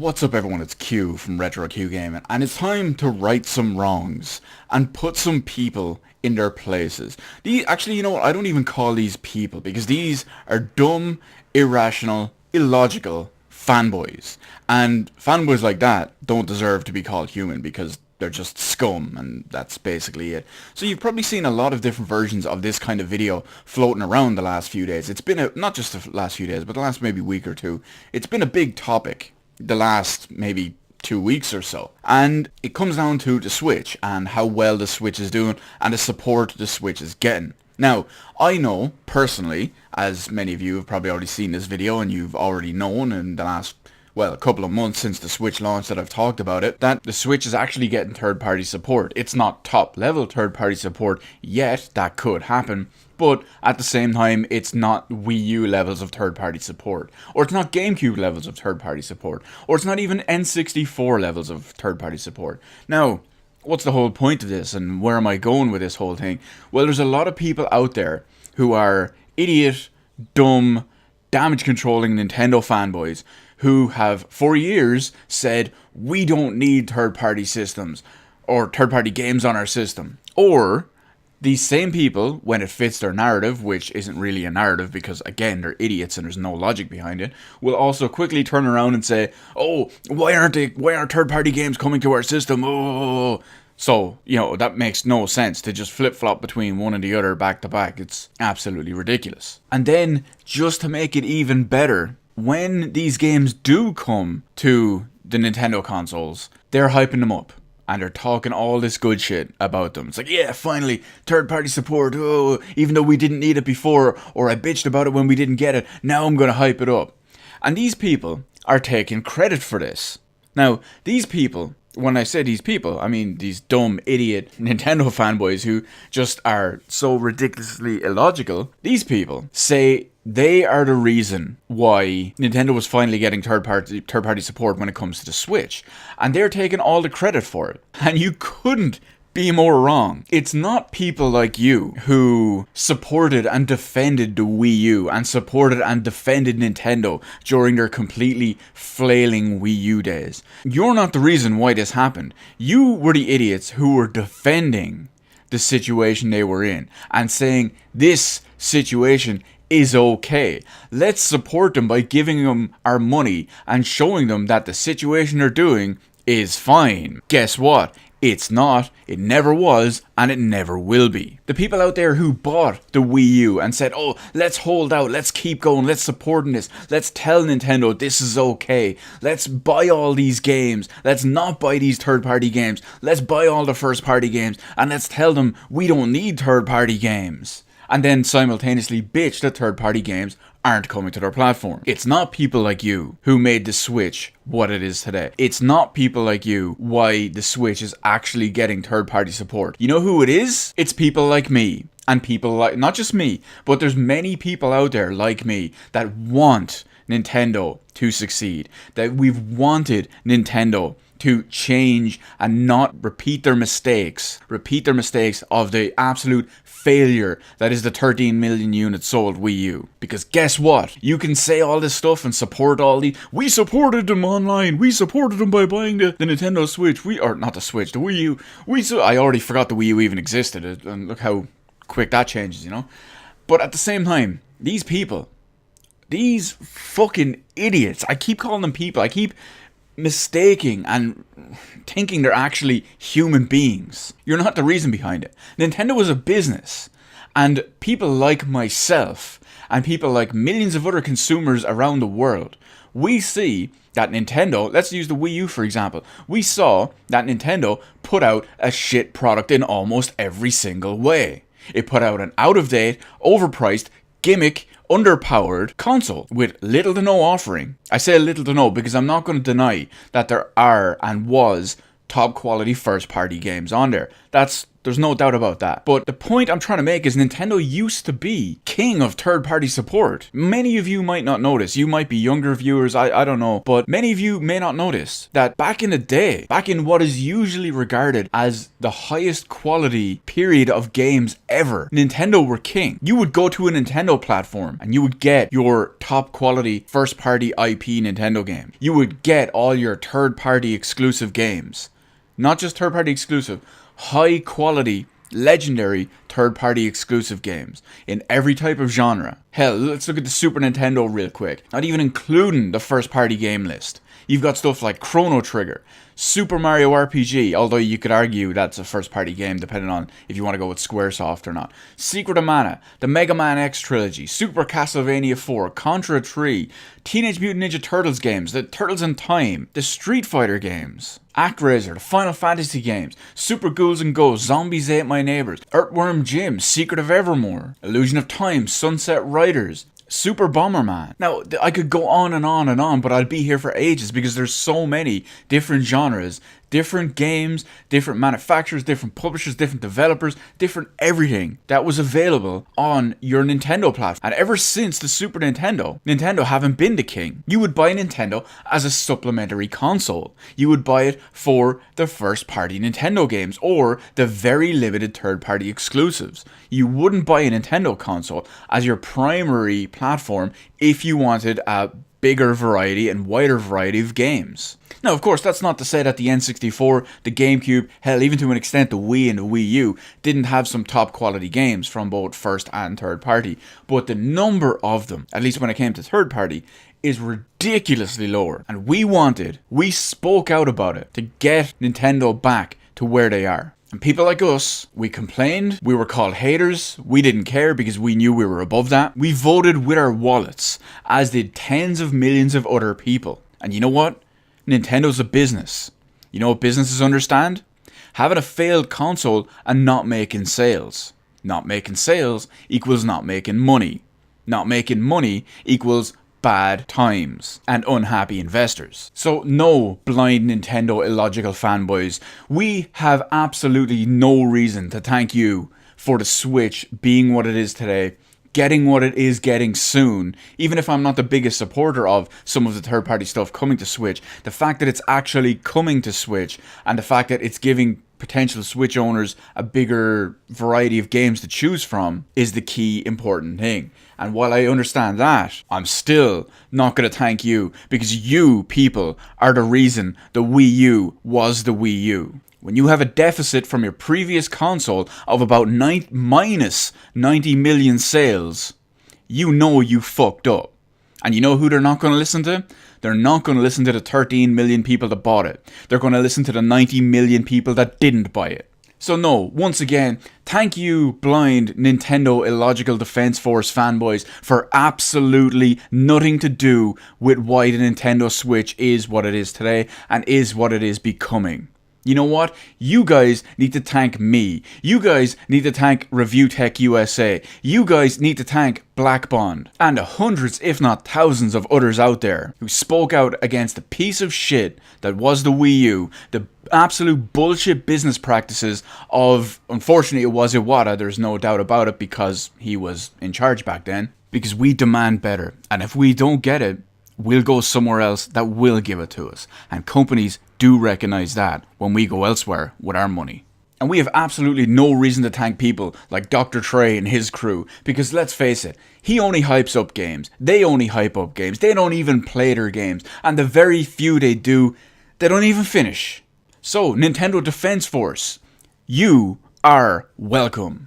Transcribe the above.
What's up everyone, it's Q from Retro Q Gaming, and it's time to right some wrongs and put some people in their places. Actually, you know what, I don't even call these people, because these are dumb, irrational, illogical fanboys. And fanboys like that don't deserve to be called human, because they're just scum, and that's basically it. So you've probably seen a lot of different versions of this kind of video floating around the last few days. It's been not just the last few days, but the last maybe week or two. It's been a big topic the last maybe 2 weeks or so, and it comes down to the Switch and how well the Switch is doing and the support the Switch is getting. Now, I know personally, as many of you have probably already seen this video and you've already known in the last, well, a couple of months since the Switch launched that I've talked about it, that the Switch is actually getting third-party support. It's not top-level third-party support yet, that could happen, but at the same time, it's not Wii U levels of third-party support, or it's not GameCube levels of third-party support, or it's not even N64 levels of third-party support. Now, what's the whole point of this, and where am I going with this whole thing? Well, there's a lot of people out there who are idiot, dumb, damage-controlling Nintendo fanboys who have, for years, said, we don't need third-party systems, or third-party games on our system. Or these same people, when it fits their narrative, which isn't really a narrative because, again, they're idiots and there's no logic behind it, will also quickly turn around and say, oh, why aren't third-party games coming to our system? Oh. So, you know, that makes no sense to just flip-flop between one and the other back to back. It's absolutely ridiculous. And then, just to make it even better, when these games do come to the Nintendo consoles, they're hyping them up. And they're talking all this good shit about them. It's like, yeah, finally, third-party support, oh, even though we didn't need it before, or I bitched about it when we didn't get it, now I'm going to hype it up. And these people are taking credit for this. Now, these people, when I say these people, I mean these dumb, idiot Nintendo fanboys who just are so ridiculously illogical. These people say they are the reason why Nintendo was finally getting third-party support when it comes to the Switch. And they're taking all the credit for it. And you couldn't be more wrong. It's not people like you who supported and defended the Wii U and supported and defended Nintendo during their completely flailing Wii U days. You're not the reason why this happened. You were the idiots who were defending the situation they were in and saying this situation is okay. Let's support them by giving them our money and showing them that the situation they're doing is fine. Guess what? It's not, it never was, and it never will be. The people out there who bought the Wii U and said, oh, let's hold out, let's keep going, let's support this, let's tell Nintendo this is okay, let's buy all these games, let's not buy these third-party games, let's buy all the first-party games, and let's tell them we don't need third-party games. And then simultaneously bitch that third-party games aren't coming to their platform. It's not people like you who made the Switch what it is today. It's not people like you why the Switch is actually getting third-party support. You know who it is? It's people like me. And people like, not just me, but there's many people out there like me that want Nintendo to succeed. That we've wanted Nintendo to change and not repeat their mistakes of the absolute failure that is the 13 million units sold Wii U. Because guess what? You can say all this stuff and support all the, we supported them online, we supported them by buying the Nintendo Switch, or not the Switch, the Wii U, I already forgot the Wii U even existed, and look how quick that changes, you know? But at the same time, these people, these fucking idiots, I keep calling them people, I keep mistaking and thinking they're actually human beings. You're not the reason behind it. Nintendo is a business, and people like myself and people like millions of other consumers around the world, we see that Nintendo, let's use the Wii U for example, we saw that Nintendo put out a shit product in almost every single way. It put out an out-of-date, overpriced, gimmick, underpowered console with little to no offering. I say little to no because I'm not going to deny that there are and was top quality first party games on there. That's There's no doubt about that. But the point I'm trying to make is Nintendo used to be king of third-party support. Many of you might not notice. You might be younger viewers, I don't know. But many of you may not notice that back in the day, back in what is usually regarded as the highest quality period of games ever, Nintendo were king. You would go to a Nintendo platform and you would get your top quality first-party IP Nintendo game. You would get all your third-party exclusive games. Not just third-party exclusive, high quality, legendary third-party exclusive games in every type of genre. Hell, let's look at the Super Nintendo real quick. Not even including the first-party game list. You've got stuff like Chrono Trigger, Super Mario RPG, although you could argue that's a first-party game depending on if you want to go with Squaresoft or not. Secret of Mana, the Mega Man X trilogy, Super Castlevania 4, Contra 3, Teenage Mutant Ninja Turtles games, the Turtles in Time, the Street Fighter games, ActRaiser, the Final Fantasy games, Super Ghouls and Ghosts, Zombies Ate My Neighbors, Earthworm Jim, Secret of Evermore, Illusion of Time, Sunset Riders, Super Bomberman. Now, I could go on and on and on, but I'd be here for ages because there's so many different genres, different games, different manufacturers, different publishers, different developers, different everything that was available on your Nintendo platform. And ever since the Super Nintendo, Nintendo haven't been the king. You would buy Nintendo as a supplementary console. You would buy it for the first-party Nintendo games or the very limited third-party exclusives. You wouldn't buy a Nintendo console as your primary platform if you wanted a bigger variety and wider variety of games. Now, of course, that's not to say that the N64, the GameCube, hell, even to an extent the Wii and the Wii U didn't have some top quality games from both first and third party, but the number of them, at least when it came to third party, is ridiculously lower. And we spoke out about it to get Nintendo back to where they are. And people like us, we complained, we were called haters, we didn't care because we knew we were above that. We voted with our wallets, as did tens of millions of other people. And you know what? Nintendo's a business. You know what businesses understand? Having a failed console and not making sales. Not making sales equals not making money. Not making money equals bad times and unhappy investors. So no, blind Nintendo illogical fanboys, we have absolutely no reason to thank you for the Switch being what it is today, getting what it is getting soon. Even if I'm not the biggest supporter of some of the third-party stuff coming to Switch, the fact that it's actually coming to Switch and the fact that it's giving potential Switch owners a bigger variety of games to choose from is the key important thing. And while I understand that, I'm still not going to thank you because you people are the reason the Wii U was the Wii U. When you have a deficit from your previous console of about minus 90 million sales, you know you fucked up. And you know who they're not going to listen to? They're not going to listen to the 13 million people that bought it. They're going to listen to the 90 million people that didn't buy it. So no, once again, thank you blind Nintendo Illogical Defense Force fanboys for absolutely nothing to do with why the Nintendo Switch is what it is today and is what it is becoming. You know what? You guys need to thank me. You guys need to thank Review Tech USA. You guys need to thank Black Bond. And the hundreds, if not thousands of others out there who spoke out against the piece of shit that was the Wii U, the absolute bullshit business practices of, unfortunately it was Iwata, there's no doubt about it because he was in charge back then. Because we demand better. And if we don't get it, we'll go somewhere else that will give it to us. And companies do recognize that when we go elsewhere with our money. And we have absolutely no reason to thank people like Dr. Trey and his crew, because let's face it, he only hypes up games. They only hype up games. They don't even play their games. And the very few they do, they don't even finish. So, Nintendo Defense Force, you are welcome.